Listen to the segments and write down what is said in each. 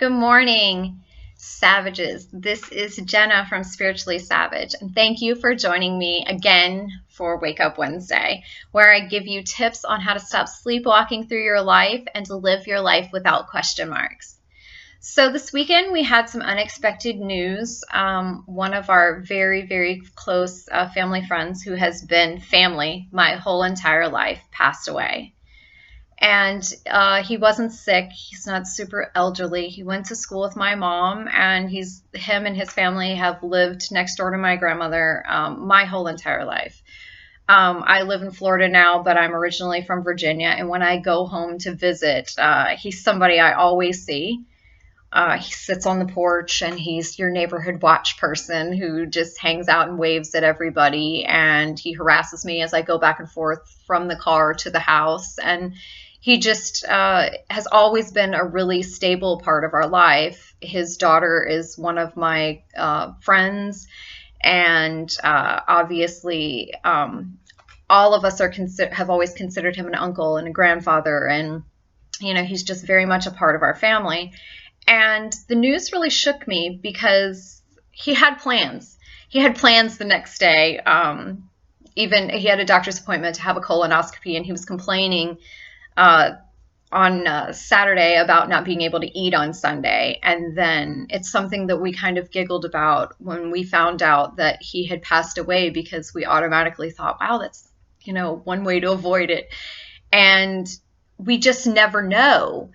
Good morning, Savages. This is Jenna from Spiritually Savage, and thank you for joining me again for Wake Up Wednesday, where I give you tips on how to stop sleepwalking through your life and to live your life without question marks. So this weekend we had some unexpected news. One of our very, very close family friends who has been family my whole entire life passed away. And he wasn't sick. He's not super elderly. He went to school with my mom, and him and his family have lived next door to my grandmother my whole entire life. I live in Florida now, but I'm originally from Virginia. And when I go home to visit, he's somebody I always see. He sits on the porch, and he's your neighborhood watch person who just hangs out and waves at everybody. And he harasses me as I go back and forth from the car to the house. And he just has always been a really stable part of our life. His daughter is one of my friends, and obviously all of us have always considered him an uncle and a grandfather, and he's just very much a part of our family. And the news really shook me because he had plans. He had plans the next day. Even he had a doctor's appointment to have a colonoscopy, and he was complaining on Saturday about not being able to eat on Sunday. And then it's something that we kind of giggled about when we found out that he had passed away, because we automatically thought, wow, that's, one way to avoid it. And we just never know.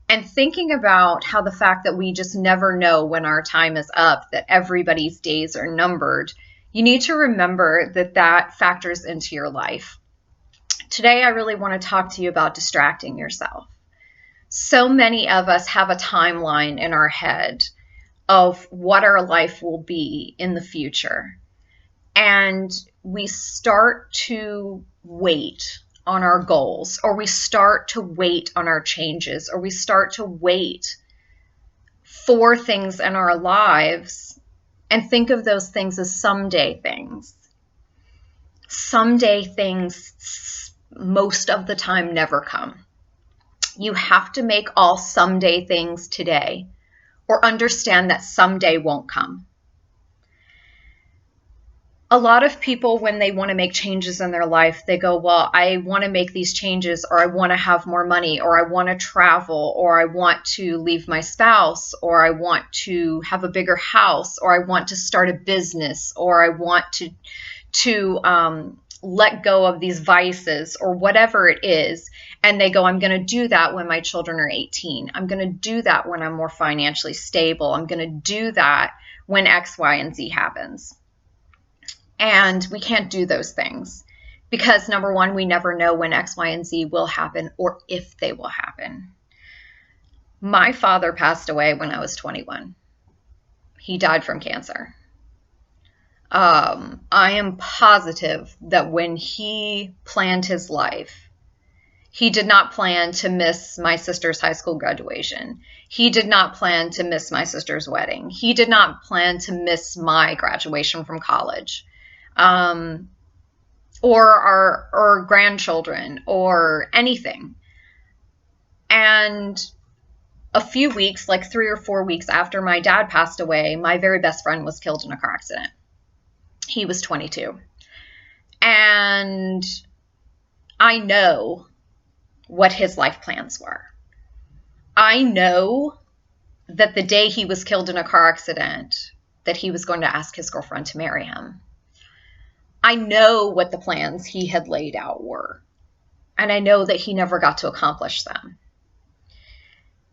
And thinking about how the fact that we just never know when our time is up, that everybody's days are numbered, you need to remember that factors into your life. Today, I really want to talk to you about distracting yourself. So many of us have a timeline in our head of what our life will be in the future. And we start to wait on our goals, or we start to wait on our changes, or we start to wait for things in our lives and think of those things as someday things. Someday things most of the time never come. You have to make all someday things today, or understand that someday won't come. A lot of people, when they want to make changes in their life, they go, well, I want to make these changes, or I want to have more money, or I want to travel, or I want to leave my spouse, or I want to have a bigger house, or I want to start a business, or I want to let go of these vices, or whatever it is. And they go, I'm going to do that when my children are 18. I'm going to do that when I'm more financially stable. I'm going to do that when X, Y, and Z happens. And we can't do those things because, number one, we never know when X, Y, and Z will happen, or if they will happen. My father passed away when I was 21. He died from cancer. I am positive that when he planned his life, he did not plan to miss my sister's high school graduation. He did not plan to miss my sister's wedding. He did not plan to miss my graduation from college, or our grandchildren, or anything. And a few weeks, like 3 or 4 weeks after my dad passed away, my very best friend was killed in a car accident. He was 22. And I know what his life plans were. I know that the day he was killed in a car accident, that he was going to ask his girlfriend to marry him. I know what the plans he had laid out were. And I know that he never got to accomplish them.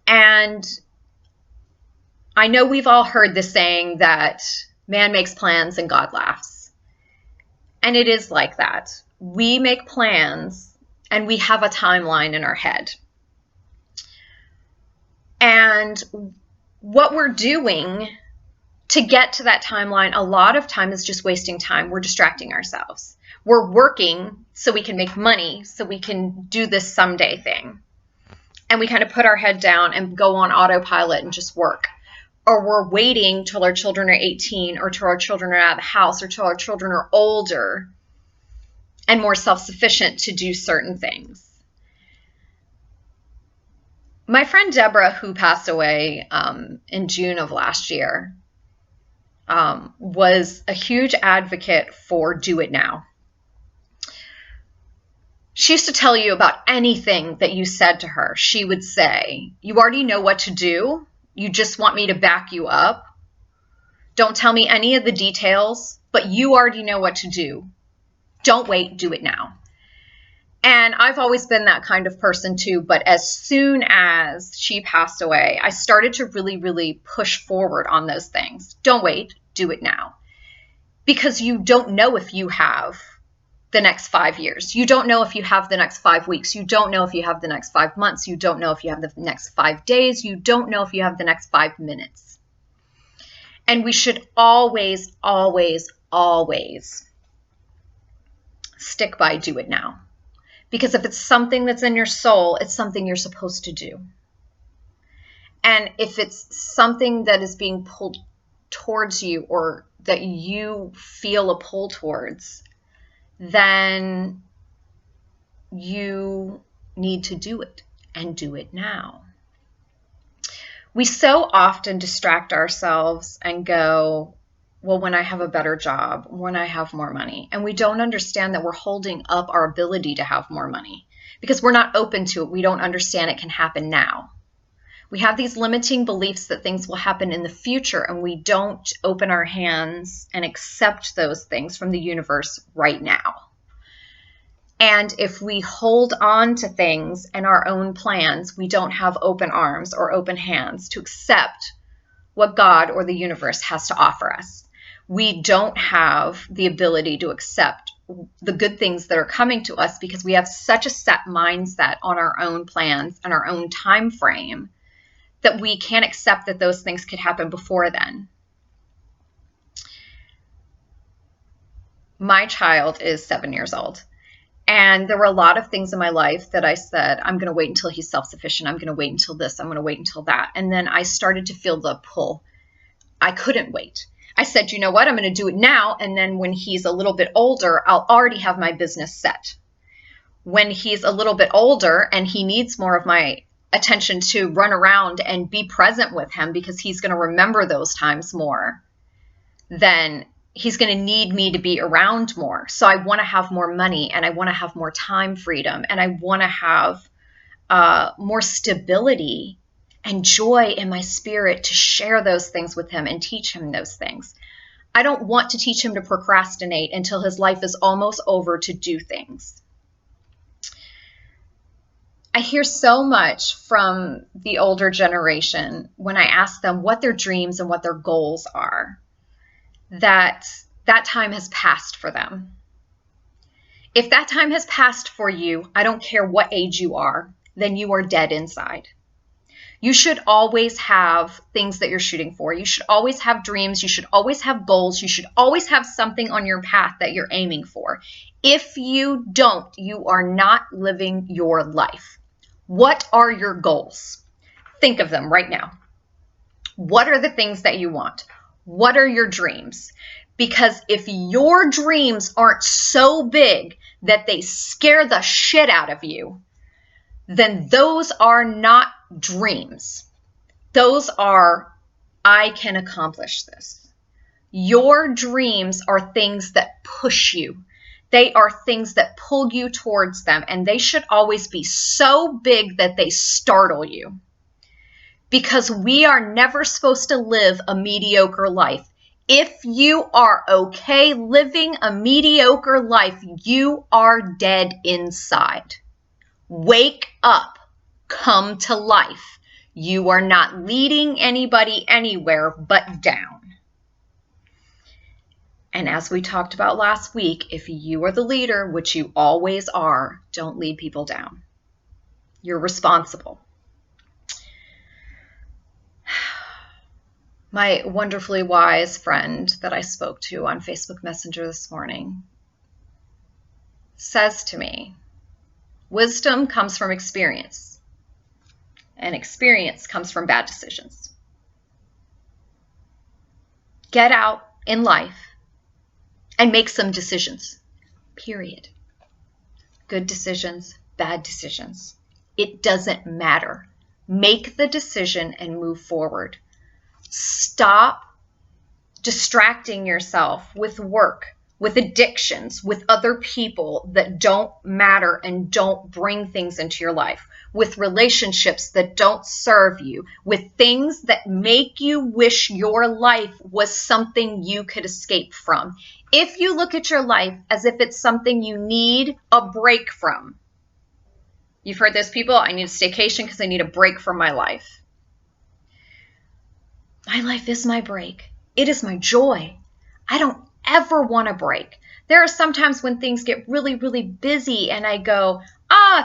And I know we've all heard the saying that man makes plans and God laughs. And it is like that. We make plans and we have a timeline in our head. And what we're doing to get to that timeline a lot of time is just wasting time. We're distracting ourselves. We're working so we can make money, so we can do this someday thing. And we kind of put our head down and go on autopilot and just work. Or we're waiting till our children are 18, or till our children are out of the house, or till our children are older and more self-sufficient to do certain things. My friend Deborah, who passed away in June of last year, was a huge advocate for do it now. She used to tell you about anything that you said to her. She would say, you already know what to do. You just want me to back you up. Don't tell me any of the details, but you already know what to do. Don't wait, do it now. And I've always been that kind of person too, but as soon as she passed away, I started to really, really push forward on those things. Don't wait, do it now. Because you don't know if you have the next 5 years. You don't know if you have the next 5 weeks. You don't know if you have the next 5 months. You don't know if you have the next 5 days. You don't know if you have the next 5 minutes. And we should always, always, always stick by do it now. Because if it's something that's in your soul, it's something you're supposed to do. And if it's something that is being pulled towards you or that you feel a pull towards, then you need to do it and do it now. We so often distract ourselves and go, well, when I have a better job, when I have more money, and we don't understand that we're holding up our ability to have more money because we're not open to it. We don't understand it can happen now. We have these limiting beliefs that things will happen in the future, and we don't open our hands and accept those things from the universe right now. And if we hold on to things and our own plans, we don't have open arms or open hands to accept what God or the universe has to offer us. We don't have the ability to accept the good things that are coming to us because we have such a set mindset on our own plans and our own time frame that we can't accept that those things could happen before then. My child is 7 years old. And there were a lot of things in my life that I said, I'm going to wait until he's self-sufficient. I'm going to wait until this. I'm going to wait until that. And then I started to feel the pull. I couldn't wait. I said, you know what? I'm going to do it now. And then when he's a little bit older, I'll already have my business set. When he's a little bit older and he needs more of my attention to run around and be present with him because he's going to remember those times more, then he's going to need me to be around more. So I want to have more money and I want to have more time freedom and I want to have more stability and joy in my spirit to share those things with him and teach him those things. I don't want to teach him to procrastinate until his life is almost over to do things. I hear so much from the older generation when I ask them what their dreams and what their goals are, that time has passed for them. If that time has passed for you, I don't care what age you are, then you are dead inside. You should always have things that you're shooting for. You should always have dreams. You should always have goals. You should always have something on your path that you're aiming for. If you don't, you are not living your life. What are your goals? Think of them right now. What are the things that you want? What are your dreams? Because if your dreams aren't so big that they scare the shit out of you, then those are not dreams. Those are, I can accomplish this. Your dreams are things that push you. They are things that pull you towards them, and they should always be so big that they startle you. Because we are never supposed to live a mediocre life. If you are okay living a mediocre life, you are dead inside. Wake up. Come to life. You are not leading anybody anywhere but down. And as we talked about last week, if you are the leader, which you always are, don't lead people down. You're responsible. My wonderfully wise friend that I spoke to on Facebook Messenger this morning says to me, wisdom comes from experience, and experience comes from bad decisions. Get out in life and make some decisions, period. Good decisions, bad decisions. It doesn't matter. Make the decision and move forward. Stop distracting yourself with work, with addictions, with other people that don't matter and don't bring things into your life, with relationships that don't serve you, with things that make you wish your life was something you could escape from. If you look at your life as if it's something you need a break from, you've heard those people, I need a staycation because I need a break from my life. My life is my break. It is my joy. I don't ever want a break. There are some times when things get really, really busy and I go,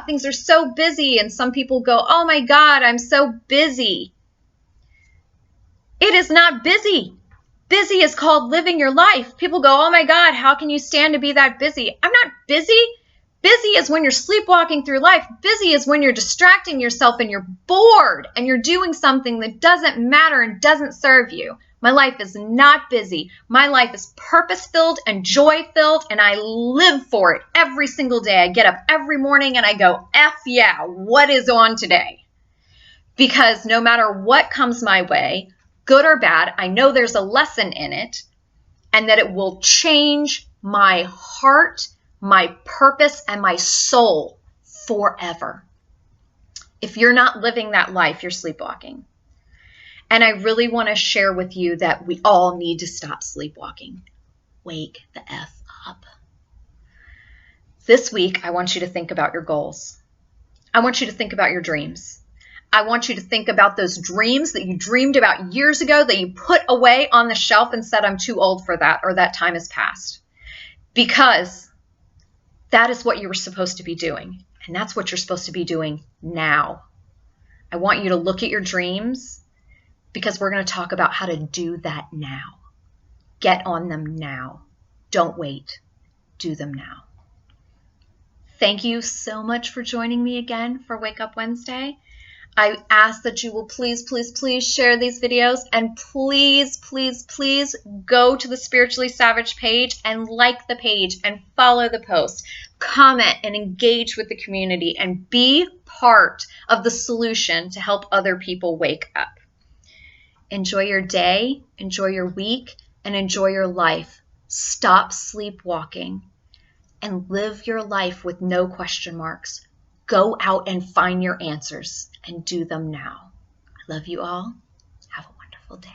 things are so busy. And some people go, oh my God, I'm so busy. It is not busy. Busy is called living your life. People go, oh my God, how can you stand to be that busy? I'm not busy. Busy is when you're sleepwalking through life. Busy is when you're distracting yourself and you're bored and you're doing something that doesn't matter and doesn't serve you. My life is not busy. My life is purpose-filled and joy-filled, and I live for it every single day. I get up every morning and I go, F yeah, what is on today? Because no matter what comes my way, good or bad, I know there's a lesson in it and that it will change my heart, my purpose, and my soul forever. If you're not living that life, you're sleepwalking. And I really want to share with you that we all need to stop sleepwalking. Wake the F up. This week, I want you to think about your goals. I want you to think about your dreams. I want you to think about those dreams that you dreamed about years ago that you put away on the shelf and said, I'm too old for that, or that time has passed. Because that is what you were supposed to be doing. And that's what you're supposed to be doing now. I want you to look at your dreams because we're going to talk about how to do that now. Get on them now. Don't wait. Do them now. Thank you so much for joining me again for Wake Up Wednesday. I ask that you will please, please, please share these videos, and please, please, please go to the Spiritually Savage page and like the page and follow the post. Comment and engage with the community and be part of the solution to help other people wake up. Enjoy your day, enjoy your week, and enjoy your life. Stop sleepwalking and live your life with no question marks. Go out and find your answers and do them now. I love you all.